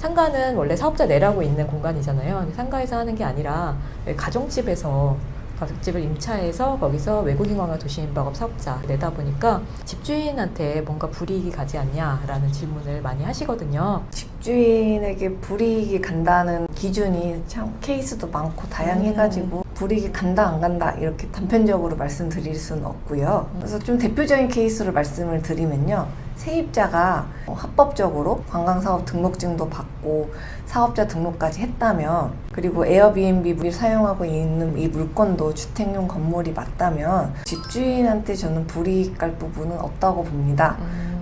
상가는 원래 사업자 내라고 있는 공간이잖아요. 근데 상가에서 하는 게 아니라 가정집에서 가족집을 임차해서 거기서 외국인 관광 도시임박업 사업자 내다 보니까 집주인한테 뭔가 불이익이 가지 않냐라는 질문을 많이 하시거든요. 집주인에게 불이익이 간다는 기준이 참 케이스도 많고 다양해가지고 불이익이 간다 안 간다 이렇게 단편적으로 말씀드릴 수는 없고요. 그래서 좀 대표적인 케이스로 말씀을 드리면요. 세입자가 합법적으로 관광사업 등록증도 받고 사업자 등록까지 했다면, 그리고 에어비앤비를 사용하고 있는 이 물건도 주택용 건물이 맞다면 집주인한테 저는 불이익 갈 부분은 없다고 봅니다.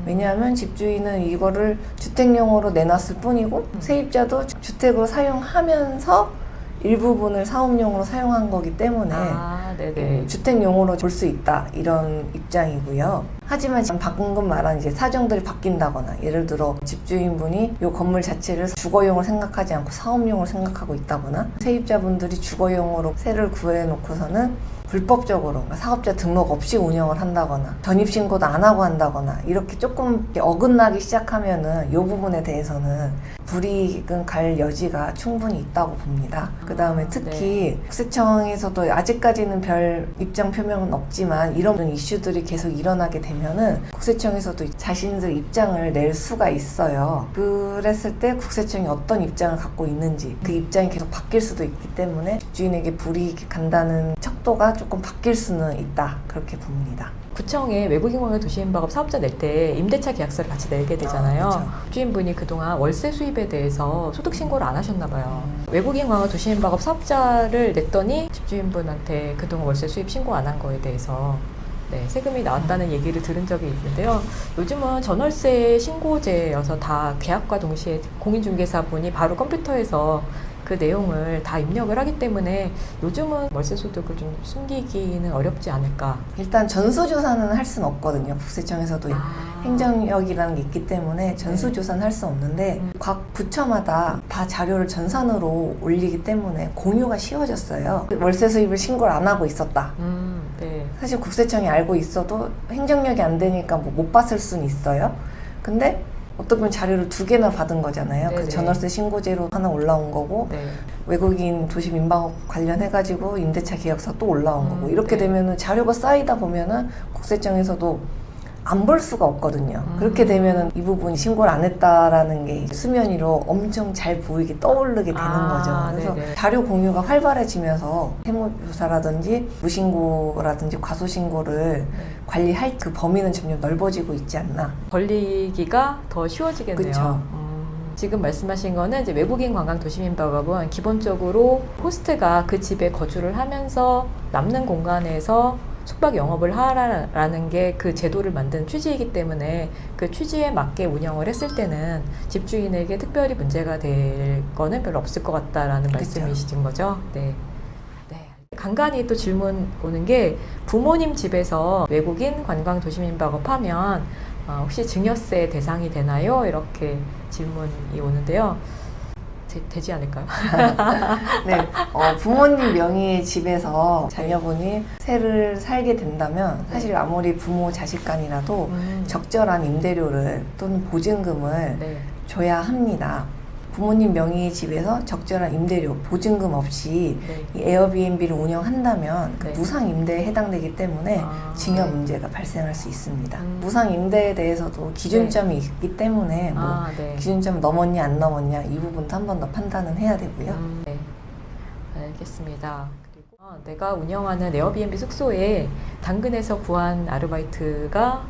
왜냐하면 집주인은 이거를 주택용으로 내놨을 뿐이고 세입자도 주택으로 사용하면서 일부분을 사업용으로 사용한 거기 때문에 주택용으로 볼 수 있다 이런 입장이고요. 하지만 지금 방금 말한 이제 사정들이 바뀐다거나, 예를 들어 집주인분이 이 건물 자체를 주거용으로 생각하지 않고 사업용으로 생각하고 있다거나, 세입자분들이 주거용으로 세를 구해놓고서는 불법적으로 그러니까 사업자 등록 없이 운영을 한다거나 전입신고도 안 하고 한다거나 이렇게 조금 어긋나기 시작하면은 이 부분에 대해서는 불이익은 갈 여지가 충분히 있다고 봅니다. 그 다음에 특히 국세청에서도 아직까지는 별 입장 표명은 없지만 이런 이슈들이 계속 일어나게 되면은 국세청에서도 자신들 입장을 낼 수가 있어요. 그랬을 때 국세청이 어떤 입장을 갖고 있는지, 그 입장이 계속 바뀔 수도 있기 때문에 주인에게 불이익이 간다는 척도가 조금 바뀔 수는 있다, 그렇게 봅니다. 구청에 외국인 관광 도시임박업 사업자 낼 때 임대차 계약서를 같이 내게 되잖아요. 그렇죠. 주인분이 그동안 월세 수입에 대해서 소득 신고를 안 하셨나 봐요. 외국인 관광 도시임박업 사업자를 냈더니 집주인분한테 그동안 월세 수입 신고 안 한 거에 대해서 세금이 나왔다는 얘기를 들은 적이 있는데요. 요즘은 전월세 신고제여서 다 계약과 동시에 공인중개사분이 바로 컴퓨터에서 그 내용을 다 입력을 하기 때문에 요즘은 월세 소득을 좀 숨기기는 어렵지 않을까. 일단 전수조사는 할 수는 없거든요. 국세청에서도 행정력이라는 게 있기 때문에 전수조사는 할 수 없는데 각 부처마다 다 자료를 전산으로 올리기 때문에 공유가 쉬워졌어요. 월세 수입을 신고를 안 하고 있었다. 사실 국세청이 알고 있어도 행정력이 안 되니까 뭐 못 봤을 수는 있어요. 근데 어떻게 보면 자료를 2개나 받은 거잖아요. 그 전월세 신고제로 하나 올라온 거고 외국인 도시 민방업 관련해가지고 임대차 계약서 또 올라온 거고, 이렇게 되면은 자료가 쌓이다 보면은 국세청에서도 안 볼 수가 없거든요. 그렇게 되면은 이 부분이 신고를 안 했다라는 게 수면 위로 엄청 잘 보이게 떠오르게 되는 거죠. 그래서 자료 공유가 활발해지면서 세무조사라든지 무신고라든지 과소신고를 관리할 그 범위는 점점 넓어지고 있지 않나. 걸리기가 더 쉬워지겠네요. 그쵸. 지금 말씀하신 거는 이제 외국인 관광 도시민박업은 기본적으로 호스트가 그 집에 거주를 하면서 남는 공간에서 숙박 영업을 하라는 게 그 제도를 만든 취지이기 때문에 그 취지에 맞게 운영을 했을 때는 집주인에게 특별히 문제가 될 거는 별로 없을 것 같다라는 말씀이신 거죠. 간간히 또 질문 오는 게, 부모님 집에서 외국인 관광 도시민박업 하면 혹시 증여세 대상이 되나요? 이렇게 질문이 오는데요. 되지 않을까요? 부모님 명의의 집에서 자녀분이 세를 살게 된다면 사실 아무리 부모 자식 간이라도 적절한 임대료를 또는 보증금을 줘야 합니다. 부모님 명의의 집에서 적절한 임대료, 보증금 없이 이 에어비앤비를 운영한다면 그 무상 임대에 해당되기 때문에 증여 문제가 발생할 수 있습니다. 무상 임대에 대해서도 기준점이 있기 때문에 기준점 넘었냐 안 넘었냐 이 부분도 한 번 더 판단은 해야 되고요. 알겠습니다. 그리고 내가 운영하는 에어비앤비 숙소에 당근에서 구한 아르바이트가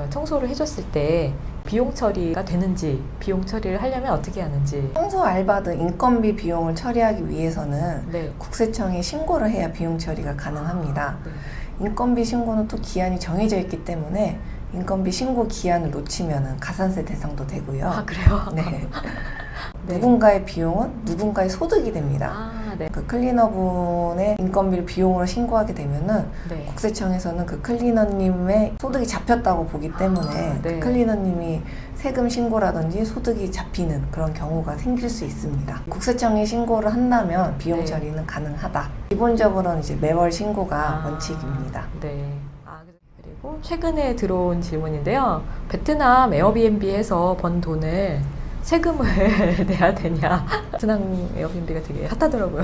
청소를 해줬을 때 비용 처리가 되는지, 비용 처리를 하려면 어떻게 하는지. 청소 알바 등 인건비 비용을 처리하기 위해서는 국세청에 신고를 해야 비용 처리가 가능합니다. 인건비 신고는 또 기한이 정해져 있기 때문에 인건비 신고 기한을 놓치면 가산세 대상도 되고요. 그래요? 누군가의 비용은 누군가의 소득이 됩니다. 그 클리너분의 인건비를 비용으로 신고하게 되면은 국세청에서는 그 클리너님의 소득이 잡혔다고 보기 때문에 그 클리너님이 세금 신고라든지 소득이 잡히는 그런 경우가 생길 수 있습니다. 국세청에 신고를 한다면 비용 처리는 가능하다. 기본적으로는 이제 매월 신고가 원칙입니다. 그리고 최근에 들어온 질문인데요. 베트남 에어비앤비에서 번 돈을 세금을 내야 되냐. 베트남 에어비앤비가 되게 핫하더라고요.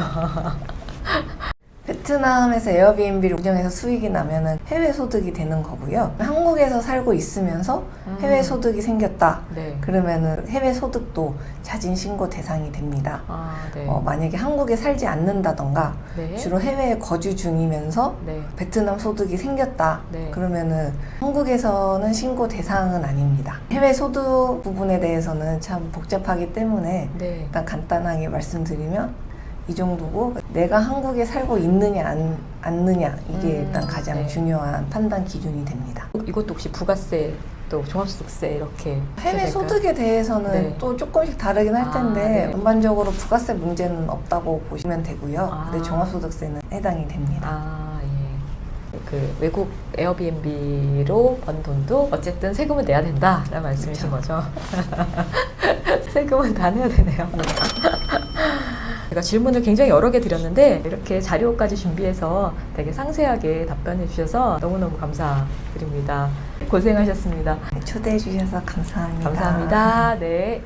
베트남에서 에어비앤비를 운영해서 수익이 나면은 해외 소득이 되는 거고요. 한국에서 살고 있으면서 해외 소득이 생겼다. 네. 그러면은 해외 소득도 자진 신고 대상이 됩니다. 아, 네. 만약에 한국에 살지 않는다던가 네. 주로 해외에 거주 중이면서 네. 베트남 소득이 생겼다. 네. 그러면은 한국에서는 신고 대상은 아닙니다. 해외 소득 부분에 대해서는 참 복잡하기 때문에 네. 일단 간단하게 말씀드리면 이 정도고, 내가 한국에 살고 있느냐 않느냐 이게 일단 가장 네. 중요한 판단 기준이 됩니다. 이것도 혹시 부가세 또 종합소득세 이렇게 해외 될까요? 소득에 대해서는 네. 또 조금씩 다르긴 할 아, 텐데 네. 전반적으로 부가세 문제는 없다고 보시면 되고요. 아. 근데 종합소득세는 해당이 됩니다. 아, 예. 그 외국 에어비앤비로 번 돈도 어쨌든 세금을 내야 된다라는 말씀이신 거죠. 세금은 다 내야 되네요. 제가 질문을 굉장히 여러 개 드렸는데 이렇게 자료까지 준비해서 되게 상세하게 답변해 주셔서 너무너무 감사드립니다. 고생하셨습니다. 초대해 주셔서 감사합니다. 감사합니다. 네.